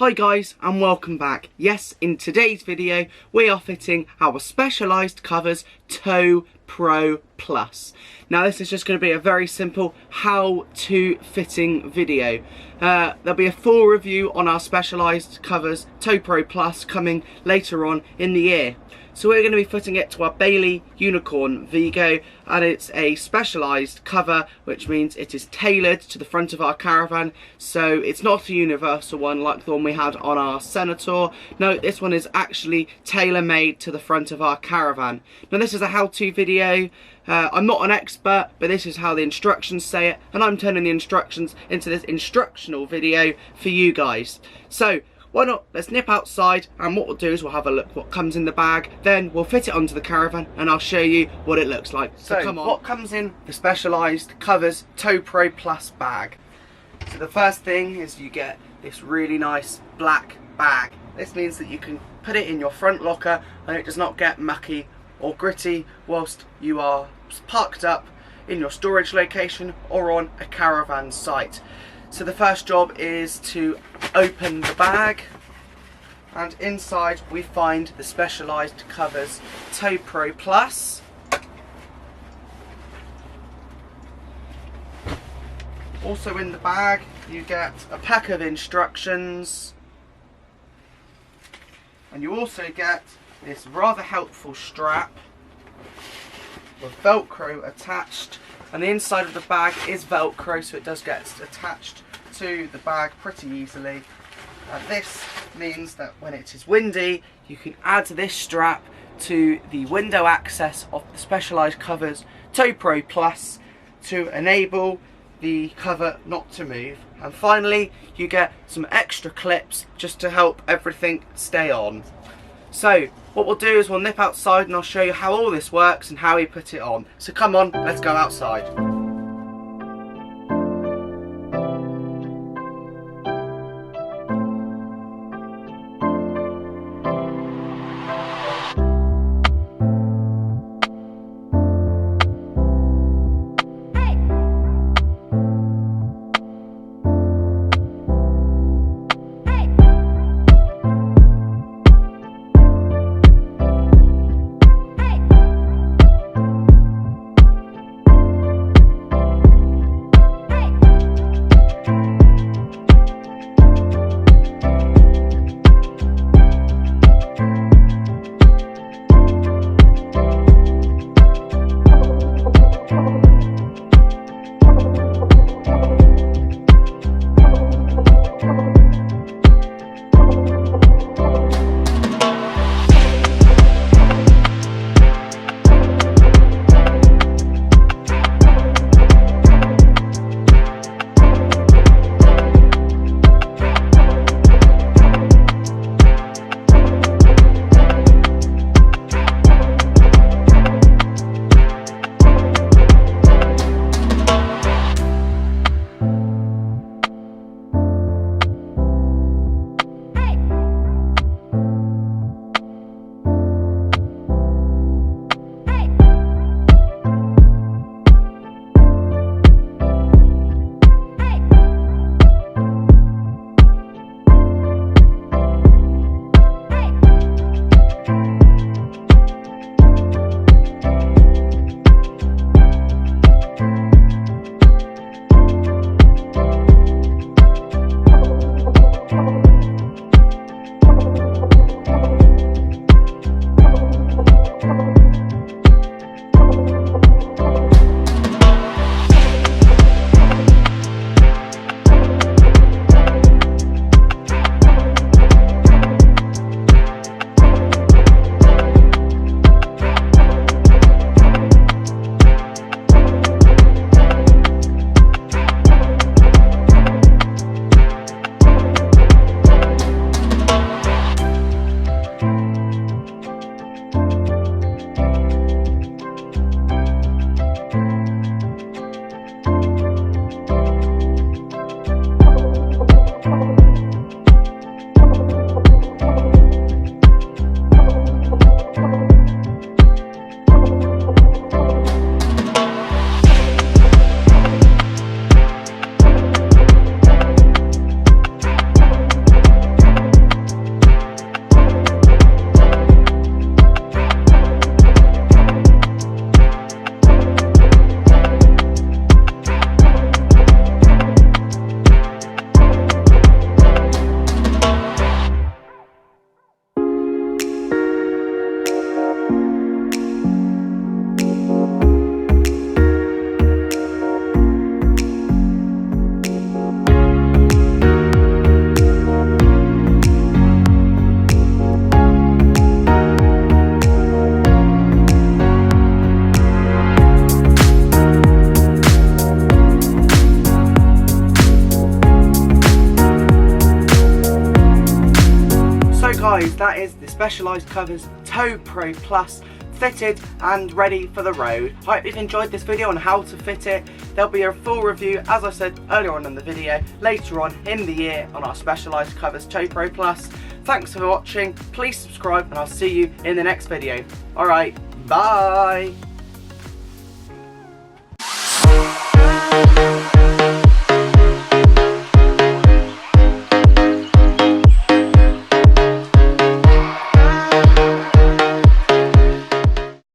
Hi guys and welcome back. Yes, in today's video we are fitting our Specialised Covers Tow Pro Plus. Now this is just going to be a very simple how-to fitting video. There'll be a full review on our Specialised Covers Tow Pro Plus coming later on in the year. So we're going to be fitting it to our Bailey Unicorn Vigo, and it's a specialised cover, which means it is tailored to the front of our caravan. So it's not a universal one like the one we had on our Senator. No, this one is actually tailor-made to the front of our caravan. Now this is a how-to video. I'm not an expert, but this is how the instructions say it, and I'm turning the instructions into this instructional video for you guys. So why not, let's nip outside, and what we'll do is we'll have a look what comes in the bag, then we'll fit it onto the caravan and I'll show you what it looks like. So come on. What comes in the Specialised Covers Tow Pro Plus bag? So the first thing is you get this really nice black bag. This means that you can put it in your front locker and it does not get mucky or gritty whilst you are parked up in your storage location or on a caravan site. So the first job is to open the bag, and inside we find the Specialised Covers Tow Pro Plus. Also in the bag you get a pack of instructions, and you also get this rather helpful strap with Velcro attached. And the inside of the bag is Velcro, so it does get attached to the bag pretty easily. And this means that when it is windy, you can add this strap to the window access of the Specialised Covers Tow Pro Plus to enable the cover not to move. And finally, you get some extra clips just to help everything stay on. So what we'll do is we'll nip outside and I'll show you how all this works and how we put it on. So come on, let's go outside. that is the Specialised Covers Tow Pro Plus, fitted and ready for the road. I hope you've enjoyed this video on how to fit it. There'll be a full review, as I said earlier on in the video, later on in the year on our Specialised Covers Tow Pro Plus. Thanks for watching, please subscribe and I'll see you in the next video. Alright, bye!